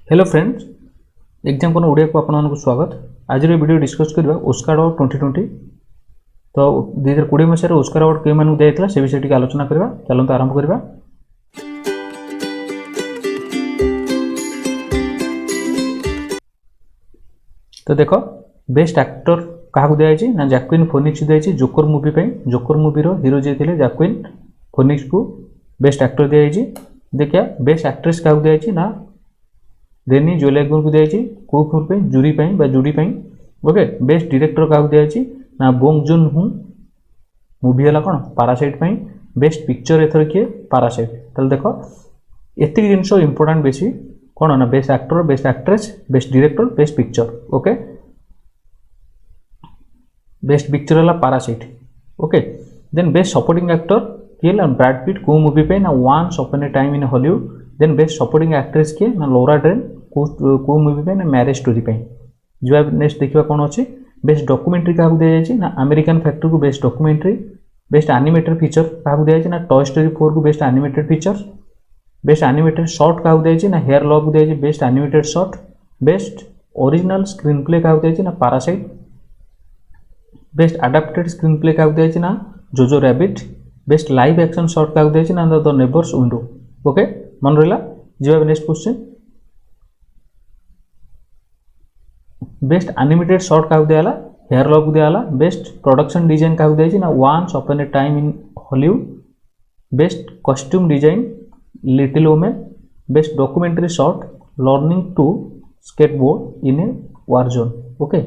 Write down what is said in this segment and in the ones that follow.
Hello friends, exam को ओडिया को आपन स्वागत। आज वीडियो डिस्कस करबा ओस्कार अवार्ड 2020। तो 2020 मसीह ओस्कार अवार्ड के मानू दिया से विषय आलोचना करबा। चलते आरंभ करबा। तो देखो बेस्ट एक्टर क्या दिखाई ना जैक्विन फोनिक्स दिखाई जोकर मूवी पे। जोकर मूवी रो हीरो जे थे जैक्विन फोनिक्स को बेस्ट एक्टर दिखाई। देखिए बेस्ट एक्ट्रेस क्या दिखाई ना रेनी जोलेगर को दिखाई को फिल्म पे jury jury okay. Best director क्या दिखाई ना बोंग जून हूँ मूवी है कौन पारासाइट। बेस्ट पिक्चर एथर किए पारासाइट। तो देख एत जिनस इंपोर्टाट बेसी कौन ना best actor best actress best director best picture okay. Best picture है Parasite okay. Then best supporting actor किए ब्रैड पिट को मूवी पे ना once upon a time in Hollywood. Then best supporting actress किए ना लौरा डेन को movie पे ना मैरिज स्टोरी पे। जो नेक्स्ट देखा कौन अच्छी बेस्ट डॉक्यूमेंट्री क्या दिखाई ना अमेरिकन फैक्ट्री को best documentary. Best animated feature क्या दिखाई ना टॉय स्टोरी 4 को best animated feature. Best animated short क्या दिखाई ना हेयर लॉ को दिखाई best animated short. Best original screen play क्या दिखाई ना parasite. Best adapted screen play क्या दिखाई ना जोजो rabbit. Best live action short क्या दिखाई ना द नेबर्स विंडो ओके। मन रहा जी next question. Best animated short क्या दिया हेयर लॉ को दिया। बेस्ट प्रोडक्शन डिजाइन क्या दिखाई ना once upon a time in Hollywood. Best costume design little women. Best documentary short learning to skateboard in a war zone okay.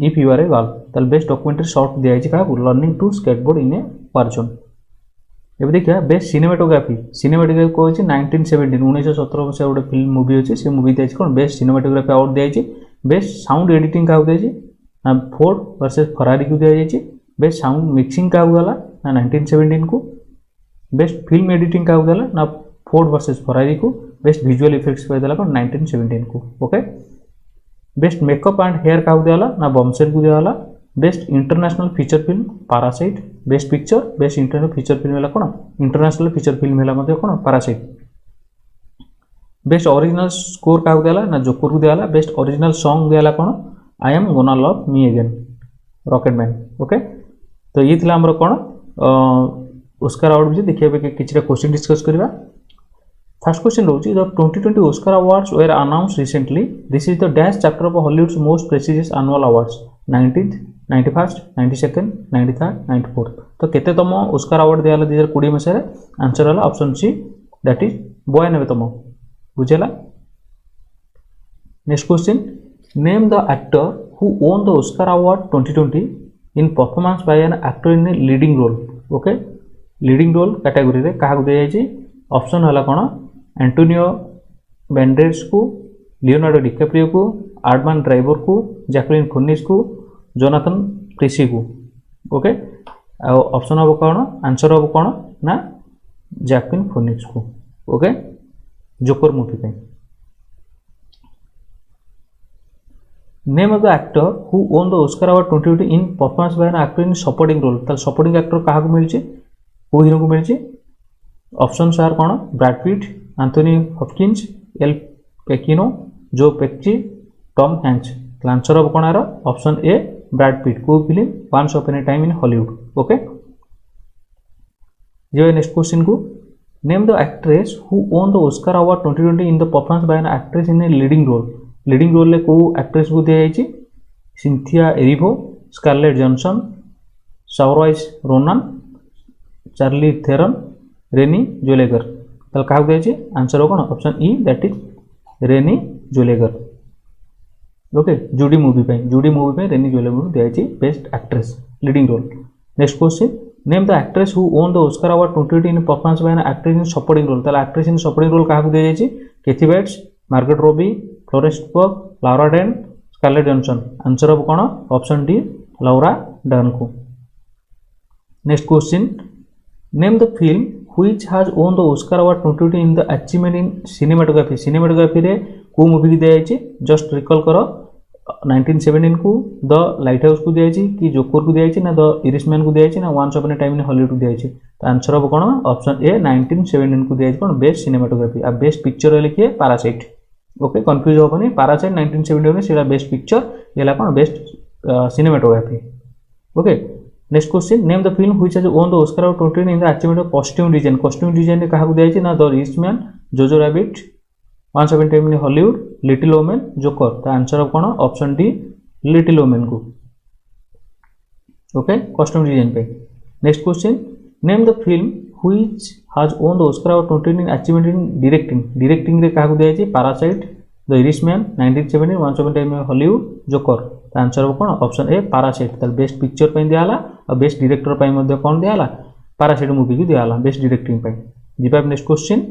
If you are a girl तो best documentary short दिखाई क्या learning to skateboard in a war zone. एवं देखिए best cinematography cinematography कौन 1917 1917 मसीहा गोटे film movie अच्छे से मूवी दिखाई कौन बेस्ट सिनेमाटोग्राफी अवार्ड दिखाई। बेस्ट साउंड एडिटिंग क्या दिखाई ना फोर्ड वर्सेस फरारी को दिखाई। बेस्ट साउंड मिक्सिंग क्या गला ना 1917 को। बेस्ट फिल्म एडिटिंग क्या गला ना फोर्ड वर्सेस फरारी को। बेस्ट विजुअल इफेक्ट्स देला कौन 1917 को okay. Best makeup and hair क्या दिया ना बॉम्बसेल को दिया। Best international feature film Parasite. Best picture best international feature film है कौन इंटरनेशनल फीचर फिल्म है कौन पारासाइट। बेस्ट ओरिजिनल स्कोर क्या दिया ना जोकर को दिया। बेस्ट ओरिजिनल सॉन्ग दिया कौन आई am gonna love me again rocket man okay. तो ये थी आमर कौन ओस्कार अवार्ड विषय देखिए किसी क्वेश्चन डिस्कस करवा। फर्स्ट क्वेश्चन रोची the 2020 Oscar awards were announced recently. This is the dash chapter of Hollywood's most prestigious annual awards 19th 91st 92nd 93rd 94th। तो केतेतम ओस्कार अवार्ड दिया 2020 मसीह आंसर है option C that is 92तम बुझेला। Next question name the actor who won the Oscar award 2020 in performance by an actor in leading role okay. Leading role category रे क्या दिखाई ऑप्शन है कौन एंटोनियो बैंडेज को लियोनार्डो डिकैप्रियो को आर्डमैन ड्राइवर को जैक्विन फोनिक्स को जोनाथन प्रिसी को ओके। ऑप्शन हम कौन आंसर हम कौन ना जैक्विन फोनिक्स को ओके जोकर मूवी पे। Name of the actor who won the Oscar award 2020 in performance by an actor in supporting role. तो सपोर्टिंग एक्टर क्या मिली को हीरो को मिली ऑप्शन आर कौन Brad Pitt Anthony Hopkins Al Pacino Joe Pesci Tom Hanks. Answer हम कौन ऑप्शन ए ब्रैड पिट को film once upon a time in Hollywood okay. जो नेक्स्ट क्वेश्चन को name the actress who won the Oscar award 2020 in the performance by an actress in a leading role. Leading role को actress को दिखाई Cynthia Erivo Scarlett Johansson Saoirse Ronan Charlize Theron Renee Zellweger. तो क्या दिखाई answer कौन option E that is Renee Zellweger okay. Judy movie पे Renee Zellweger दिखाई best actress leading role. Next question name the actress who won the Oscar award 2020 in performance by an actress in supporting role. तो actress in supporting role क्या दिखाई Kathy Bates Margaret Robbie Florence Pugh Laura Dern Scarlett Johansson. Answer हम कौन option d Laura Dern को। Next question name the film which has won the Oscar Award 2020 in the achievement in cinematography। cinematography रे को movie की दिखाई just recall करो 1917 को the light house को दिखाई कि जोकर को दिखाई ना द इरिशमैन को दिखाई ना once upon a time in Hollywood को दिखाई। तो आंसर हम कौन ऑप्शन ए 1917 को दिखाई कौन बेस्ट सिनेमाटोग्राफी। आ बेस्ट पिक्चर लिखिए पारासाइट ओके कंफ्यूज होबनी पैरासाइट 1971 सेटा बेस्ट पिक्चर येला कोन best cinematography okay next question name the film which has won the Oscar of 2020 in the achievement of costume design रे काहा को दिया छै ना the rich man Jojo Rabbit once upon a time in Hollywood Little Women Joker the answer of कोन option D Little women को okay costume design पे next question name the film which has won the Oscar of 2020 in achievement in directing रे काहा को दिया छै Parasite the Irishman 1970 once upon a time in Hollywood Joker the answer of कोन option A Parasite त best picture पे दियाला और बेस्ट डायरेक्टर पे मध्ये कोन दियाला पैरासाइट मूवी को दियाला बेस्ट डायरेक्टिंग पे जिबा next question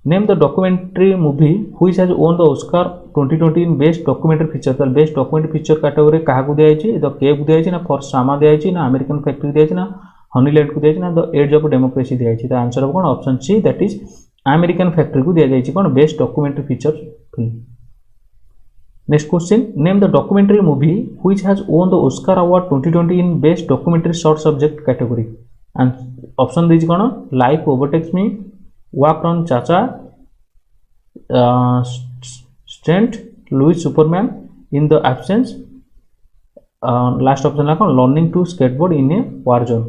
name the documentary movie which has won the Oscar 2020 in best documentary feature त बेस्ट डॉक्यूमेंट्री फीचर कैटेगरी काहा को दिया छै द केव दिया छै ना फॉर सामा दिया छै ना अमेरिकन फैक्ट्री दिया छै ना हनीलैंड को दिया छै ना द एज ऑफ डेमोक्रेसी दिया छै द आंसर ऑफ कोन option C that is American factory को दिया छै कोन best documentary feature film next question name the documentary movie which has won the Oscar award 2020 in best documentary short subject category option दीजिए कोन life overtakes me walk on cha-cha strength Louis Superman in the absence last option ला कोन learning to skateboard in a war zone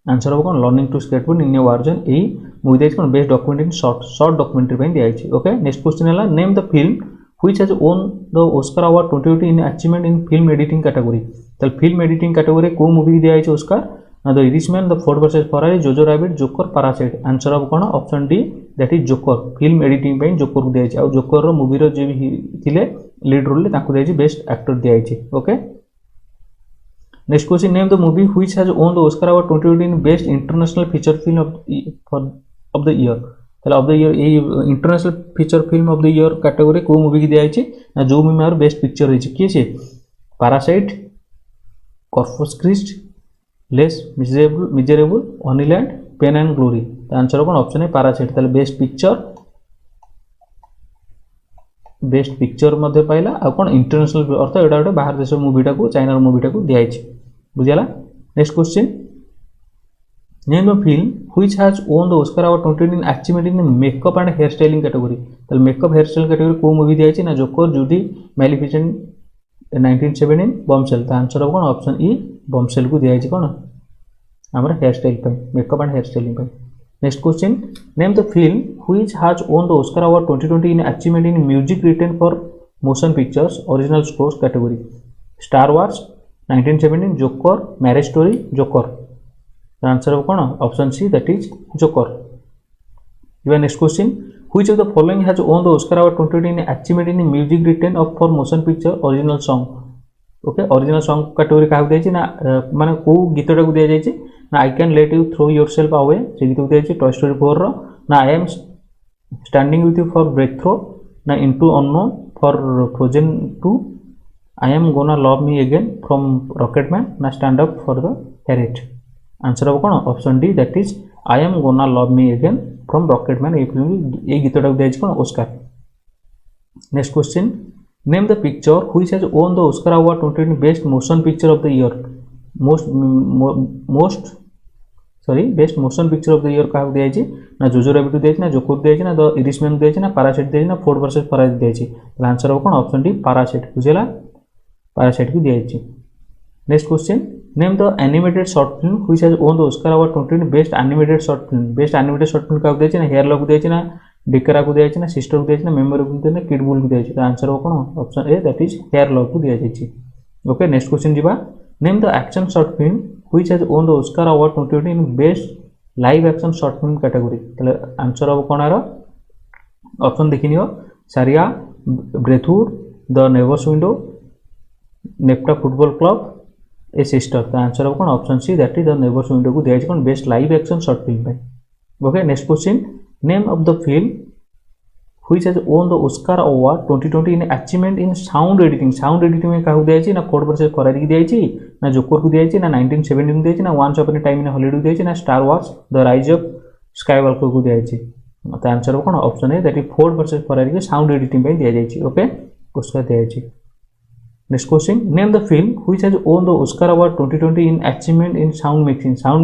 answer of cone learning to skateboard in a war zone ए movie दिया कोन best documentary short documentary पे दिया छै okay next question है name the film which has won the Oscar award 2020 in achievement in film editing category तो film editing category को movie दिया है ऑस्कर ना the Irishman the Ford versus Ferrari Jojo Rabbit Joker Parasite answer of कोन option D that is Joker film editing पे Joker को दिया है और जोकर रो मूवी रो जे भी थिले लीड रोल ले ताको दिया है बेस्ट एक्टर दिया है okay next question name the movie which has won the Oscar award 2020 in best international feature film of the year ताले of the year a international feature film of the year category को movie की दिया है ना जो movie में best picture रही किए छे Parasite Corpus Christi Les Miserables Honeyland Pain and Glory the answer of option है पैरासाइट ताले बेस्ट पिक्चर मध्ये पाइला आ कोन इंटरनेशनल अर्थ एडा एडा बाहर देश मूवीटा को चाइना मूवीटा को दिया है बुझियाला next question name the film which has won the Oscar award 2020 in achievement in makeup and hair styling category तो मेकअप हेयर स्टाइल कैटेगरी को मूवी दिया है ना जोकर जूडी मैलिफिसेंट 1917 बॉम्बशेल तो आंसर ऑफ कोन ऑप्शन ई बॉम्बशेल को दिया है कोन हमरा हेयर स्टाइल पे मेकअप एंड हेयर स्टाइलिंग पे next question name the film which has won the Oscar award 2020 in achievement in music written for motion pictures original scores category Star Wars 1917 Joker Marriage Story Joker The answer of कोन option C that is Joker your next question which of the following has won the Oscar award 2020 in achievement in music written of for motion picture original song okay original song category का दिया है ना माने को गीतटा को दिया जाय छै ना I can let you throw yourself away से गीत को दिया छै Toy Story 4 रो ना I am standing with you for breakthrough ना into unknown for Frozen 2 I am gonna love me again from Rocketman ना stand up for the Harriet answer अब कोन option D that is I am gonna love me again from Rocketman ए film ए गीतटा को दिया कोन Oscar next question name the picture which has won the Oscar award 2020 best motion picture of the year best motion picture of the year का दिया है ना जोजो रैबिट दिया ना जोकर दिया ना द इरिशमैन दिया ना पैरासाइट दिया ना फोर्ड वर्सेस फरारी दिया है आंसर अब कोन ऑप्शन डी पैरासाइट बुझेला पैरासाइट को दिया है next question name the animated short film which has won the Oscar award 2020 best animated short film का दिया ना हेयर लॉक को दिया ना डिकरा को दिया ना सिस्टर को दिया ना मेमोरी को दिया ना किड बुल को दिया आंसर हो कोन option A that is hair lock को दिया जाय ओके नेक्स्ट क्वेश्चन जीवा name the action short film which has won the Oscar award 2020 in best live action short film category तले आंसर हो कोन आरो ऑप्शन देखिनियो Saria brotherhood the neighbours window Nefta football club a sister the answer of कोन option C that is the neighbours window को दिया कोन best live action short film पे okay next question name of the film which has won the Oscar award 2020 in achievement in sound editing में काहू दिया ना Ford versus Ferrari की दिया ना जोकर को दिया ना 1917 को दिया ना once upon a time in Hollywood दिया ना Star Wars the rise of Skywalker को दिया द आंसर ऑफ कोन ऑप्शन है that is Ford versus Ferrari के साउंड एडिटिंग पे दिया जाय ओके ऑस्कर दिया जाय next question name the film which has won the Oscar award 2020 in achievement in sound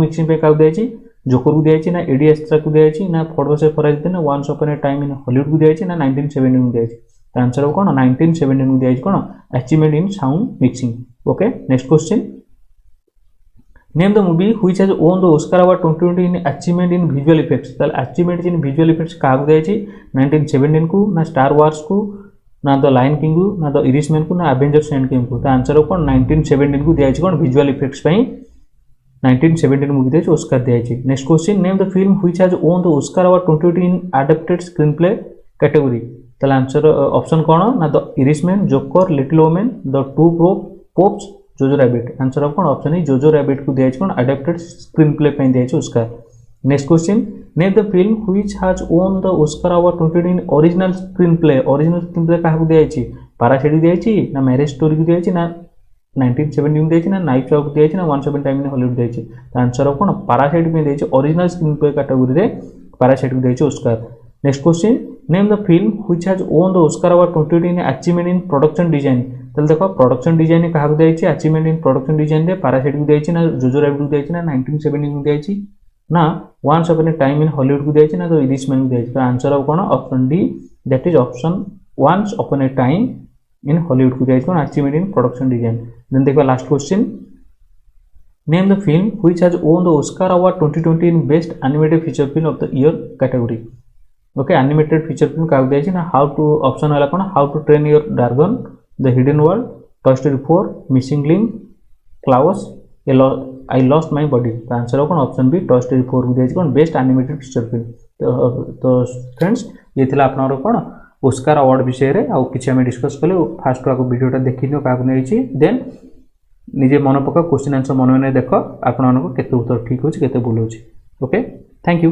mixing पे का दिया जोकर को दिया ना एडी एस्ट्रा को दिया ना फॉर द फॉरेस्ट ना once upon a time in Hollywood को दिया ना 1917 को दिया आंसर हो कौन 1917 को दिया कौन achievement in sound mixing okay next question name the movie which has won the Oscar award 2020 in achievement in visual effects ताल अचीवमेंट इन विजुअल इफेक्ट्स का दिया 1917 को ना स्टार वार्स को ना द लायन किंग को ना द इरिशमैन को ना एवेंजर्स एंड गेम को आंसर हो कौन 1917 को दिया कौन विजुअल इफेक्ट्स 1917 मूवी दिया ऑस्कर दिया next question name the film which has won the Oscar award 2020 in adapted screenplay category ताल आंसर ऑप्शन कौन ना the Irishman Joker Little Women the two popes Jojo Rabbit answer of कौन option है Jojo rabbit को दिया कौन adapted screen play पे दिया Oscar next question name the film which has won the Oscar award 2020 in original screen play क्या दिया parasite दिया ना मैरिज स्टोरी को दिया ना 1917 को दिया ना नाइफ आउट दिया ना once upon time in Hollywood दिया आंसर ऑफ कौन पैरासाइट में दिया ओरिजिनल स्क्रीन प्ले कैटेगरी रे पैरासाइट को दिया Oscar next question name the film which has won the Oscar award 2020 in achievement in production design ताल देखो प्रोडक्शन डिजाइन क्या दिया अचीवमेंट इन प्रोडक्शन डिजाइन रे पैरासाइट को दिया ना जोजो रैबिट को दिया ना 1917 को दिया ना once upon a time in Hollywood को दिया ना तो इरिशमैन को दिया आंसर ऑफ कौन option D that is option once upon a time in Hollywood को दिया कौन achievement in production design then देखो last question name the film which has won the Oscar award 2020 in best animated feature film of the year category okay animated feature film क्या दिया ना how to option है कौन how to train your dragon the hidden world Toy Story 4 missing link Klaus I lost my body answer कौन option B Toy Story 4 को दिया कौन best animated feature film तो फ्रेंड्स ये थिला आपनर कौन ऑस्कर अवार्ड विषय रे आ किछि हम डिस्कस कले फास्ट को वीडियोटा देखिनियो का नै देन निजे मन पका क्वेश्चन आंसर मन में देख आपन केते उत्तर ठीक होछि केते भूल होछि ओके थैंक यू।